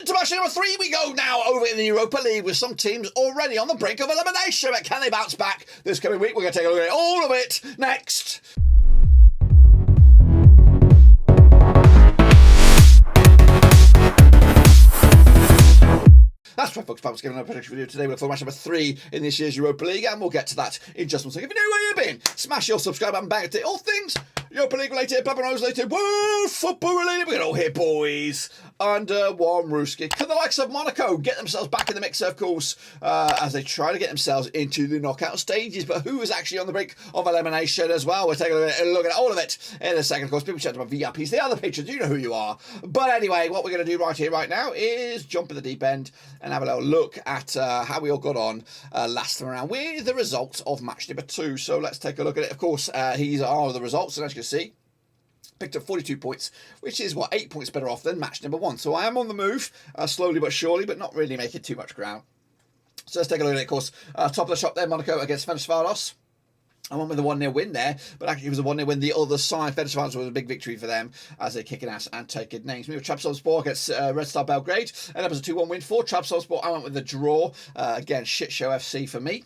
To match number 3 we go now over in the Europa League with some teams already on the brink of elimination. But can they bounce back this coming week? We're going to take a look at all of it next. That's right, folks. Pablo's giving a prediction video today. We'll look for match number 3 in this year's Europa League, and we'll get to that in just one second. If you know where you've been, smash your subscribe button, bang it. All things Europa League related, Papa Rose related, world football related. We're all here, boys, under one Ruski. Can the likes of Monaco get themselves back in the mix, of course, as they try to get themselves into the knockout stages? But who is actually on the brink of elimination as well? We'll take a look at all of it in a second. Of course, people chat about VIPs, the other patrons, you know who you are. But anyway, what we're going to do right here, right now, is jump in the deep end and have a little look at how we all got on last time around with the results of match number 2. So let's take a look at it. Of course, these are the results, and as you can see, picked up 42 points, which is, 8 points better off than match number 1. So I am on the move, slowly but surely, but not really making too much ground. So let's take a look at it, of course. Top of the shop there, Monaco against FC Vaduz. I went with a 1-0 win there, but actually it was a 1-0 win the other side. FC Vaduz was a big victory for them as they're kicking ass and taking names. We were Trabzonspor against Red Star Belgrade, and that was a 2-1 win for Trabzonspor. I went with the draw. Again, shit show FC for me.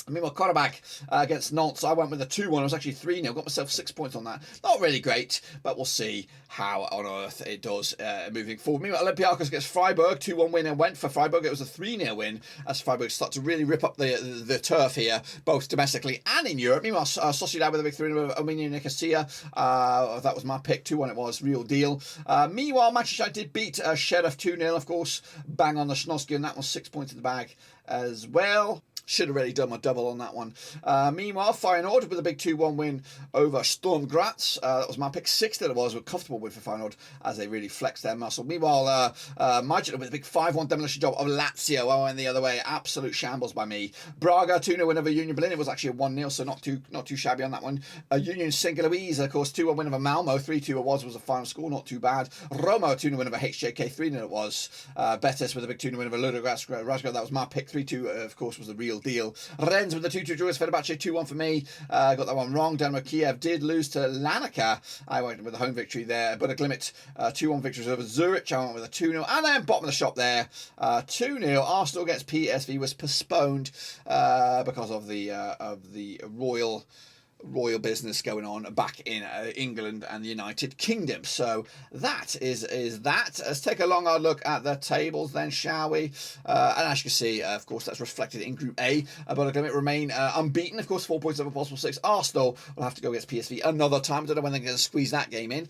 Meanwhile, quarterback against Nantes, I went with a 2-1. I was actually 3-0. Got myself 6 points on that. Not really great, but we'll see how on earth it does moving forward. Meanwhile, Olympiacos against Freiburg, 2-1 win and went for Freiburg. It was a 3-0 win as Freiburg start to really rip up the turf here, both domestically and in Europe. Meanwhile, Sociedad with a big 3-0 over Armenia Nicosia. That was my pick. 2-1 it was. Real deal. Meanwhile, Manchester United beat Sheriff 2-0, of course. Bang on the Schnoski, and that was 6 points in the bag as well. Should have really done my double on that one. Meanwhile, Feyenoord with a big 2-1 win over Sturm Graz. That was my pick. 6 that it was. A comfortable win for Feyenoord as they really flexed their muscle. Meanwhile, Midlothian with a big 5-1 demolition job of Lazio. I went the other way. Absolute shambles by me. Braga 2-0 win over Union Berlin. It was actually a 1-0, so not too shabby on that one. Union Saint-Gilloise, of course, 2-1 win over Malmo. 3-2 it was the final score. Not too bad. Roma 2-0 win over HJK. 3-0 it was. Betis with a big 2-0 win over Ludogorets. That was my pick. 3-2, of course, was the real deal. Rennes with the 2-2 draw. Fenerbahce 2-1 for me. Got that one wrong. Dynamo Kiev did lose to Larnaca. I went with a home victory there. But a Glimmet 2-1 victories over Zurich. I went with a 2-0. And then bottom of the shop there, 2-0. Arsenal against PSV was postponed because of the royal business going on back in England and the United Kingdom. So that is that. Let's take a long hard look at the tables then, shall we? And as you can see, of course, that's reflected in Group A. But Glimmet remain unbeaten, of course, 4 points over possible 6. Arsenal will have to go against PSV another time. I don't know when they're going to squeeze that game in.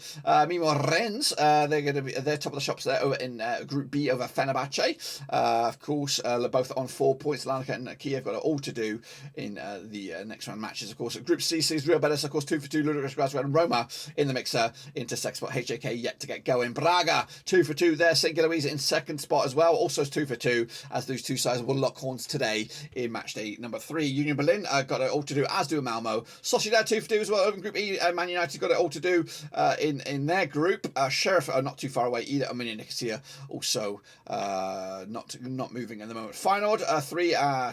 Meanwhile, Rennes, they're top of the shops there over in Group B over Fenerbahce. Of course, both on 4 points. Larnaca and Kiev got it all to do in the next round matches. Of course, Group C sees Real Betis, of course, 2-2. Ludogorets Graz and Roma in the mixer into second spot. HJK yet to get going. Braga 2-2 there. St. Gilloise in second spot as well. Also 2-2 as those two sides will lock horns today in match day number 3. Union Berlin got it all to do, as do Malmo. Sociedad 2-2 as well over in Group E. Man United got it all to do in their group. Sheriff are not too far away either. Armenia Nicosia also not moving at the moment. Feyenoord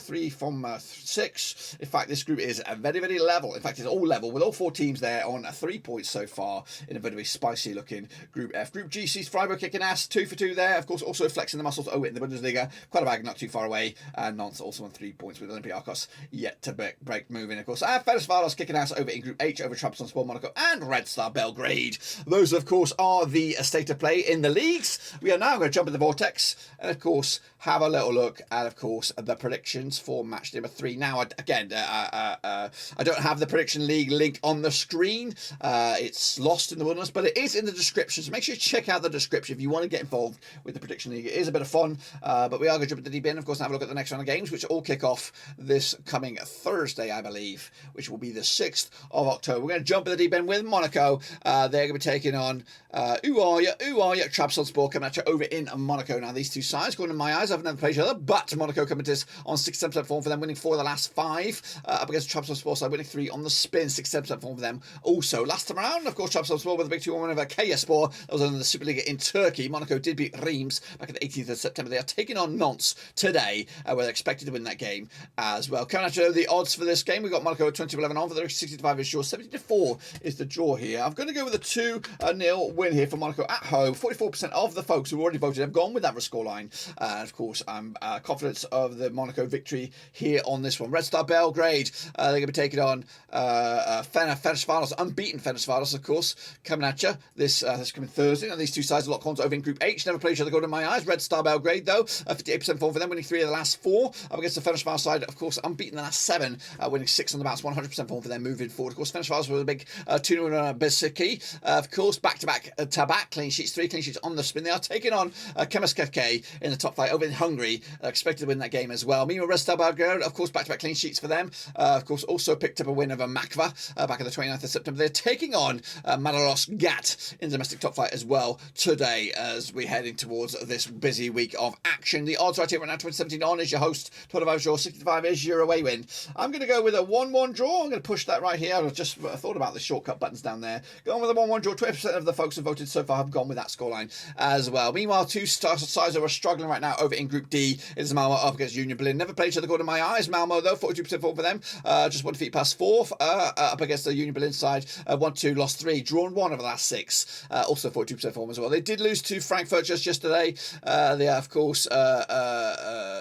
3 from 6. In fact, this group is very, very level. In fact, it's all level with all 4 teams there on 3 points so far in a very, very spicy looking Group F. Group G sees Freiburg kicking ass, 2-2 there. Of course, also flexing the muscles over in the Bundesliga. Quite a bag, not too far away. And Nantes also on 3 points with Olympiacos yet to break moving, of course. And FC Vaduz kicking ass over in Group H over Trabzonspor, Monaco, and Red Star Belgrade. Those, of course, are the state of play in the leagues. We are now going to jump in the vortex and, of course, have a little look at, of course, the predictions for match number 3. Now, again, I don't have the prediction league linked on the screen. It's lost in the wilderness, but it is in the description. So make sure you check out the description if you want to get involved with the prediction league. It is a bit of fun, but we are going to jump into the deep end, of course, and have a look at the next round of games, which all kick off this coming Thursday, I believe, which will be the 6th of October. We're going to jump in the deep end with Monaco. They're going to be taking on Trabzonspor coming at you over in Monaco. Now, these two sides, according to my eyes, haven't never played each other, but Monaco coming to us on 6-7% form for them, winning 4 of the last 5 up against Trabzonspor side, winning 3 on the spin, 67% form for them. Also, last time around, of course, Trabzonspor with a big 2-1 win over Kayaspor. That was in the Super League in Turkey. Monaco did beat Reims back on the 18th of September. They are taking on Nantes today, where they're expected to win that game as well. Coming out to the odds for this game, we've got Monaco at 20-11 on for the 65 is draw. 70-4 is the draw here. I'm going to go with a 2-0 win here for Monaco at home. 44% of the folks who already voted have gone with that scoreline. And of course, I'm confident of the Monaco victory here on this one. Red Star Belgrade, they're going to be taking on Ferencvaros, unbeaten Ferencvaros, of course, coming at you this coming Thursday. Now, these two sides are locked on over in Group H. Never played each other, go to my eyes. Red Star Belgrade, though, 58% form for them, winning 3 of the last 4. Up against the Ferencvaros side, of course, unbeaten the last 7, winning 6 on the bounce, 100% form for them moving forward. Of course, Ferencvaros with a big 2-0 win on Besiktas. Of course, back-to-back Tabak clean sheets, 3 clean sheets on the spin. They are taking on Kemerskeke in the top flight over in Hungary. Expected to win that game as well. Meanwhile, Red Star Belgrade, of course, back-to-back clean sheets for them. Of course, also picked up a win over Makva back on the 29th of September. They're taking on Madaros Gat in the domestic top flight as well today as we're heading towards this busy week of action. The odds right here right now, 2017 on is your host, 25 draw, 65 is your away win. I'm going to go with a 1-1 draw. I'm going to push that right here. I've just thought about the shortcut buttons down there. Going with a 1-1 draw. 20% of the folks who voted so far have gone with that scoreline as well. Meanwhile, two sides who are struggling right now over in Group D is Malmo up against Union Berlin. Never played each other, according to my eyes. Malmo, though, 42% form for them. Just 1 defeat past 4 up against the Union Berlin side. 1-2, lost 3, drawn 1 over the last 6. Also 42% form as well. They did lose to Frankfurt just yesterday. They are, of course,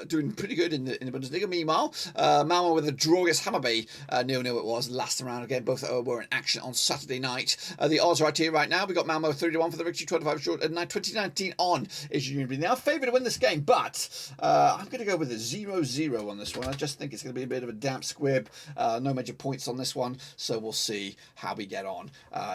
doing pretty good in the Bundesliga. Meanwhile, Malmo with a draw against Hammarby. 0-0 it was last round again. Both were in action on Saturday night. The odds right here right now. We got Malmo 30-1 for the victory, 25 short, and 2019 on is Union Berlin. They are favoured to win this game, but I'm going to go with a 0-0 on this one. I just think it's going to be a bit of a damp squib. No major points on this one, so we'll see how we get on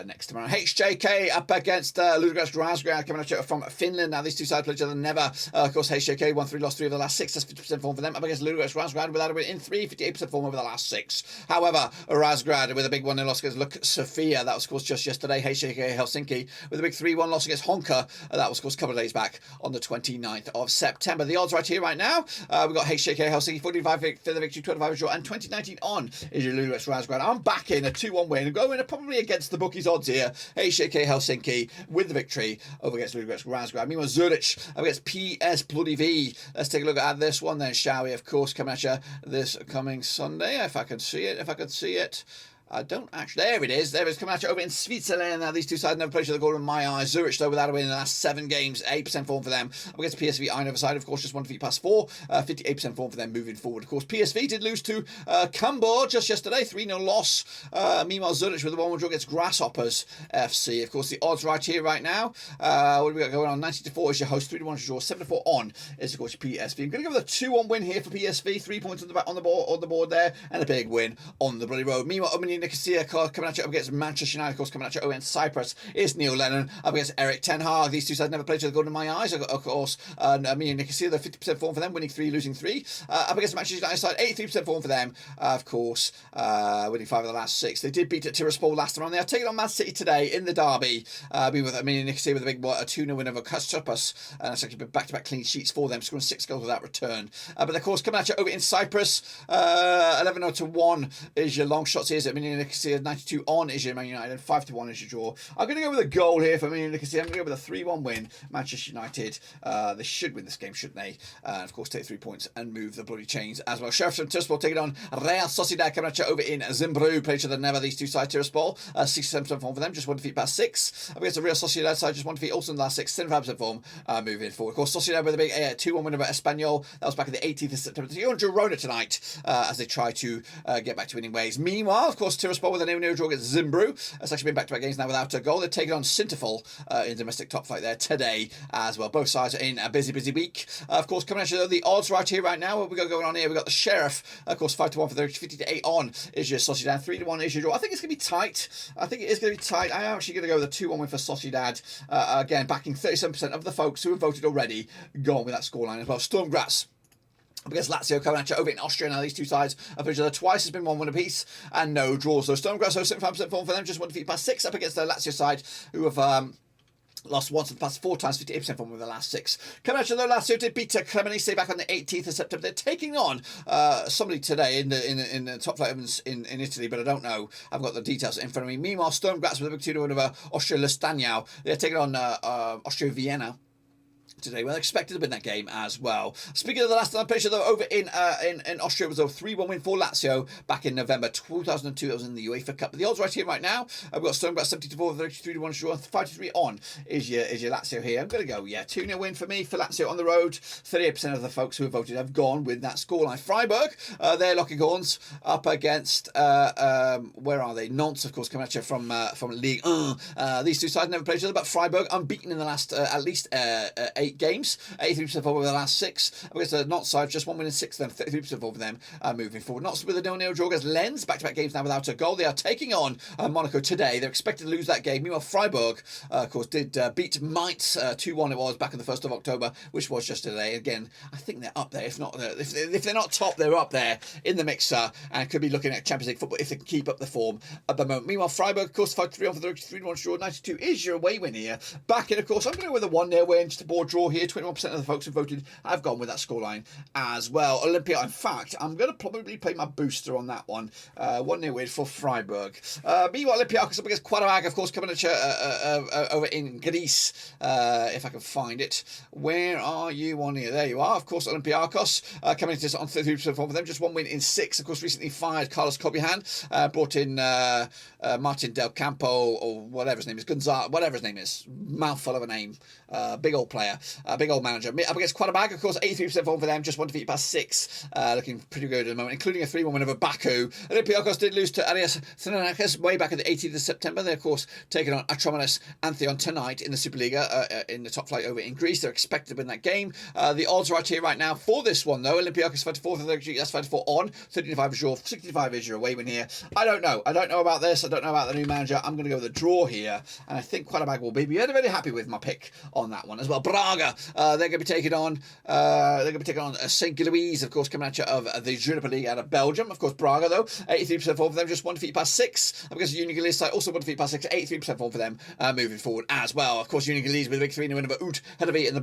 next time around. HJK up against Ludogorets Razgrad coming at you from Finland. Now, these two sides play each other never. Of course, HJK won 3, lost 3 of the last 6. That's 50% form for them. Up against Ludogorets Razgrad without a win in 3, 58% form over the last 6. However, Razgrad with a big 1-0 loss against Luk Sofia. That was, of course, just yesterday. HJK Helsinki with a big 3-1 loss against Honka. That was, of course, a couple of days back on the 29th of September. The odds right here right now. We've got HJK Helsinki 45 for the victory, 25 draw, and 2019 on is your Ludogorets Razgrad. I'm backing a 2-1 win, going probably against the bookies' odds here. HJK Helsinki with the victory over against Ludogorets Razgrad. Meanwhile, Zurich against PS Bloody V. Let's take a look at this one then, shall we? Of course, coming at you this coming Sunday, if I can see it. I don't actually. There it is. There it is. Coming at you over in Switzerland. Now, these two sides never played each other, goal in my eyes. Zurich, though, without a win in the last 7 games. 8% form for them. Up against PSV Eindhoven side, of course, just 1 defeat past 4. 58% form for them moving forward. Of course, PSV did lose to Cambuur just yesterday. 3-0 loss. Meanwhile, Zurich with a 1-1 draw against Grasshoppers FC. Of course, the odds right here, right now. What do we got going on? 90-4 is your host. 3-1 draw. 7-4 on is, of course, PSV. I'm going to go with a 2-1 win here for PSV. 3 points on the board there. And a big win on the bloody road. Meanwhile, Omni Nicosia coming at you up against Manchester United, of course, coming at you against Cyprus is Neil Lennon up against Eric Ten Hag. These two sides never played each other, good in my eyes, of course. Me and Nicosia, they're 50% form for them, winning 3, losing 3. Up against Manchester United side, 83% form for them, of course, winning 5 of the last 6. They did beat Tiraspol last time around. They are taking on Man City today in the derby. Me and Nicosia with a big 2-0 win over Kastropos, and it's actually been back-to-back clean sheets for them, scoring 6 goals without return. But of course, coming at you over in Cyprus, 11-1 is your long shots here. Me and Nicosia 92 on is your Man United, and 5-1 is your draw. I'm going to go with a goal here for me and Nicosia. I'm going to go with a 3-1 win. Manchester United, they should win this game, shouldn't they? Of course, take 3 points and move the bloody chains as well. Sheriff from Tiraspol taking on Real Sociedad coming at you over in Zimbabwe. Play each other never, these two sides. Tiraspol, 67% form for them, just 1 defeat past 6. Up against the Real Sociedad side, just 1 defeat also in the last 6, 75% form moving forward. Of course, Sociedad with a big 2-1 win over Espanyol. That was back in the 18th of September. They're on Girona tonight as they try to get back to winning ways. Meanwhile, of course, Tiraspol with a 0-0 draw against Zimbabwe. It's actually been back-to-back games now without a goal. They're taking on Sinteful in domestic top flight there today as well. Both sides are in a busy week. Of course, coming at you, the odds right here, right now. What we got going on here? We got the Sheriff, of course, 5-1 for the 50-8 on is your Sociedad. 3-1 is your draw. I think it's going to be tight. I am actually going to go with a 2-1 win for Sociedad. Again, backing 37% of the folks who have voted already, going with that scoreline as well. Sturmgrass up against Lazio coming at you over in Austria. Now, these two sides have each other twice. Has been 1 win apiece and no draws. So Sturmgrass, 75% form for them, just 1 defeat past 6 up against the Lazio side, who have Lost once in the past 4 times, 58% form with the last 6. Coming at you though, Lazio did beat Cremonese back on the 18th of September. They're taking on somebody today in the top flight in Italy, but I don't know. I've got the details in front of me. Meanwhile, Sturm Graz with a big 2-0 win over Austria Lustenau. They're taking on Austria Vienna today. Well, expected to win that game as well. Speaking of the last time I played, though, over in Austria, it was a 3-1 win for Lazio back in November 2002. It was in the UEFA Cup. But the odds right here right now, we've got Sturm Graz 74, 33-1 draw, 5-3 on is your Lazio here. I'm going to go, 2-0 win for me for Lazio on the road. 38% of the folks who have voted have gone with that scoreline. Freiburg, they're locking horns up against, where are they? Nantes, of course, coming at you from Ligue 1. These two sides never played each other, but Freiburg unbeaten in the last at least 8 games, 83% over the last 6. Against the Nantes side, just 1 win in 6 of them, 33% over them moving forward. Nantes with a 0-0 draw against Lens, back-to-back games now without a goal. They are taking on Monaco today. They're expected to lose that game. Meanwhile, Freiburg, of course, did beat Mainz 2-1. It was back on the 1st of October, which was just today. Again, I think they're up there. If not, if they're not top, they're up there in the mixer and could be looking at Champions League football if they can keep up the form at the moment. Meanwhile, Freiburg, of course, 5-3 on for the 3-1 draw. 92 is your away win here. Back in, of course, I'm going to go with a 1-0 win, just a board draw here. 21% of the folks who voted have gone with that scoreline as well. Olympia, in fact, I'm going to probably play my booster on that one. 1-0 win for Freiburg. Meanwhile, Olympiacos up against Qarabağ, of course, coming at you over in Greece, if I can find it. Where are you on here? There you are. Of course, Olympiacos coming into this on 33% form for them. Just 1 win in 6. Of course, recently fired Carlos Cobihan. Brought in Martin Del Campo, or whatever his name is. Gonzalo, whatever his name is. Mouthful of a name. Big old player. Big old manager. Up against Qarabağ, of course, 83% form for them. Just 1 defeat past 6. Looking pretty good at the moment, including a 3-1 win over Baku. Olympiacos did lose to Arias Thessaloniki way back at the 18th of September. They're, of course, taking on Atrominos Antheon tonight in the Superliga in the top flight over in Greece. They're expected to win that game. The odds right here right now for this one, though. Olympiacos 54, that's 54 on. 35 is your, 65 is your away win here. I don't know. I don't know about this. I don't know about the new manager. I'm going to go with a draw here. And I think Qarabağ will be very, very happy with my pick on that one as well. Braga, they're going to be taking on St. Gilloise, of course, coming at you of the Europa League out of Belgium. Of course, Braga, though, 83% form for them, just 1 defeat past 6. Because Union Gilloise side, also 1 defeat past 6, 83% form for them moving forward as well. Of course, Union Gilloise with a big 3-0 win over Ut Hedevi in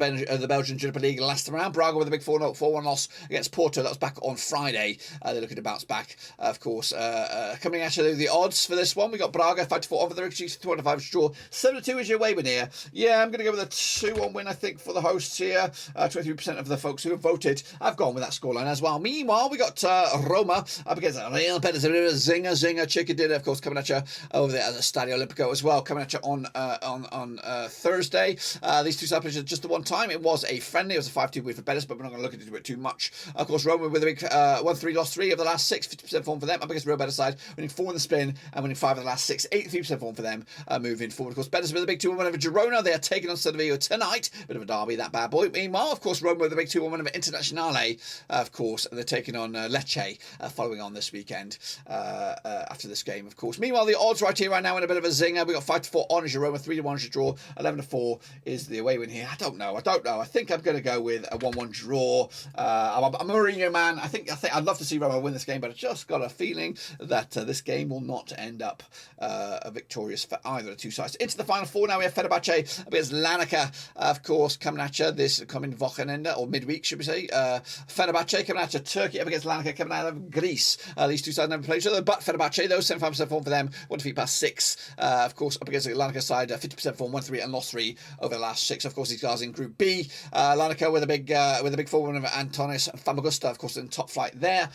the Belgian Europa League last round. Braga with a big 4-1 loss against Porto. That was back on Friday. They're looking to bounce back, of course. Coming at you, the odds for this one, we got Braga 5-4 over the Rīgas, 2-5 draw. 7-2 is your way win here. Yeah, I'm going to go with a 2-1 win, I think, for the hosts here. 23% of the folks who have voted have gone with that scoreline as well. Meanwhile, we got Roma up against Real Betis. Zinger chicken dinner, of course, coming at you over there at the Stadio Olimpico as well, coming at you on Thursday. These two sides just the one time. It was a friendly. It was a 5-2 win for Betis, but we're not going to look into it too much. Of course, Roma with a big 1-3 loss 3 of the last 6, 50% form for them. Up against Real Betis side, winning 4 in the spin and winning 5 of the last 6, 83% form for them moving forward. Of course, Betis with a big 2-1 win over Girona. They are taking on Sevilla tonight. Bit of a derby, that bad boy. Meanwhile, of course, Roma with a big 2-1 win over Internazionale. Of course, they're taking on Lecce following on this weekend after this game, of course. Meanwhile, the odds right here, right now, in a bit of a zinger. We got 5-4 on as your Roma, 3-1 as your draw, 11-4 is the away win here. I don't know. I think I'm going to go with a 1-1 draw. I'm a Mourinho man. I think I'd love to see Roma win this game, but I just got a feeling that this game will not end up victorious for either of the two sides. Into the final 4 now. We have Fenerbahce against Larnaca, of course, coming at you this coming Wochenende, or midweek, should we say. Fenerbahce coming at you. Turkey up against Larnaca coming out of Greece. These two sides never played each other, but Fenerbahce, though, 75% form for them, 1 defeat past 6. Of course, up against the Larnaca side, 50% form, 1-3 and lost 3 over the last 6. Of course, these guys in Group B. Larnaca with a big 4 win over Antonis Famagusta, of course, in top flight there.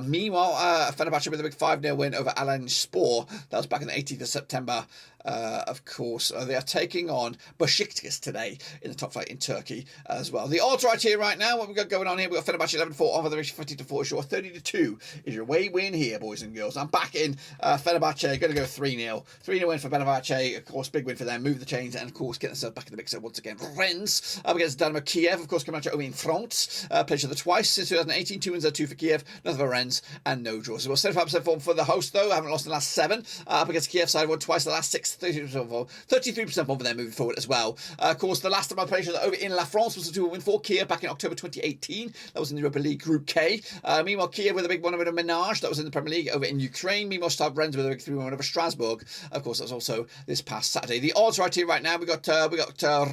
Meanwhile, Fenerbahce with a big 5-0 win over Alanyaspor. That was back on the 18th of September. Of course, they are taking on Başakşehir today in the top flight in Turkey as well. The odds right here, right now, what we've got going on here, we've got Fenerbahce 11-4 over the 50-4 short, 30-2 is your away win here, boys and girls. I'm back in Fenerbahce, going to go 3-0. 3-0 win for Fenerbahce, of course, big win for them, move the chains, and of course, get themselves back in the mixer once again. Rennes up against Dynamo Kiev, of course, coming out over in France, played each other twice since 2018, 2 wins, 2 for Kiev, nothing for Rennes, and no draws. So we're 75% form for the host, though, haven't lost in the last 7, up against Kiev side, won twice the last 6, 33% form, 33% form for them moving forward as well. Of course, the last time I played over in La France was a 2-1 win for Kia back in October 2018. That was in the Europa League Group K. Meanwhile, Kia with a big one over Menage. That was in the Premier League over in Ukraine. Meanwhile, Stade Rennes with a big 3-1 over Strasbourg. Of course, that was also this past Saturday. The odds right here right now. We got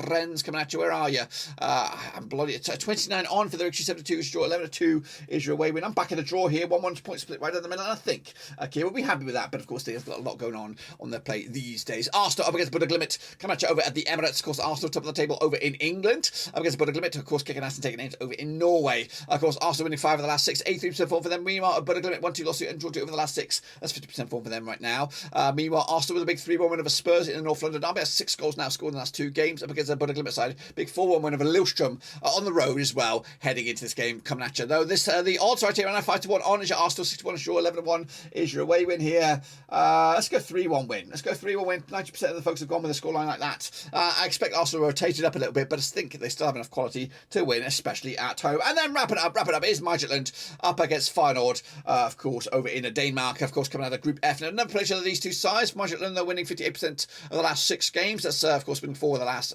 Rennes coming at you. Where are you? I'm bloody. It's 29 on for the victory. 7-2 is draw. 11-2 is your away win. I'm back in the draw here. 1-1 point split right in the middle. And I think Kia will be happy with that. But of course, they've got a lot going on their plate these days. Arsenal up against Bodø/Glimt. Coming at you over at the Emirates. Of course, Arsenal top of the table over in England. Up against Bodø/Glimt. Of course, kicking ass and taking names over in Norway. Of course, Arsenal winning 5 of the last 6. 83% form for them. Meanwhile, Bodø/Glimt 1-2 loss and draw 2 over the last 6. That's 50% form for them right now. Meanwhile, Arsenal with a big 3-1 win over Spurs in the North London derby. Has 6 goals now scored in the last 2 games. Up against the Bodø/Glimt side. Big 4-1 win over Lillestrøm on the road as well. Heading into this game coming at you. Though this the odds right here right now 5-1 on is your Arsenal, 6-1 is your 11-1 is your away win here. Let's go 3-1 win. Let's go 3-1 win. 90% of the folks have gone with a scoreline like that. I expect Arsenal to rotate it up a little bit, but I think they still have enough quality to win, especially at home. And then wrap it up is Midtjylland up against Feyenoord, of course, over in Denmark, of course, coming out of Group F. Now, another place of these two sides. Midtjylland, they're winning 58% of the last 6 games. That's, of course, winning 3 of the last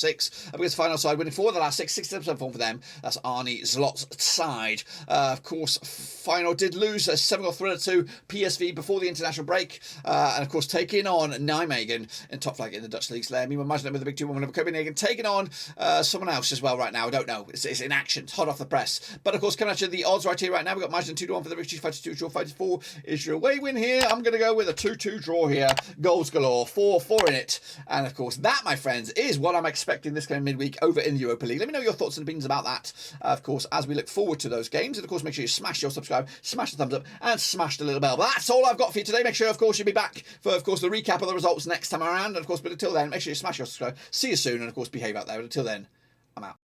6. Up against Feyenoord side, winning 4 of the last 6, 67% form for them. That's Arne Slot's side. Of course, Feyenoord did lose a 7-goal thriller to PSV before the international break. And, of course, taking on Nijmegen in top flight in the Dutch leagues there. Meanwhile, Midtjylland with a big 2-1 win over Copenhagen, taking on someone else as well right now. I don't know. It's in action. It's hot off the press. But, of course, coming at you the odds right here right now. We've got Midtjylland 2-1 for the victory, 5-2 draw, 5-4 is your away win here. I'm going to go with a 2-2 draw here. Goals galore, 4 in it. And, of course, that, my friends, is what I'm expecting this game midweek over in the Europa League. Let me know your thoughts and opinions about that, of course, as we look forward to those games. And, of course, make sure you smash your subscribe, smash the thumbs up, and smash the little bell. But that's all I've got for you today. Make sure, of course, you'll be back for, of course, the recap of the results next time around. And, of course, but until then, make sure you smash your subscribe. See you soon. And, of course, behave out there. But until then, I'm out.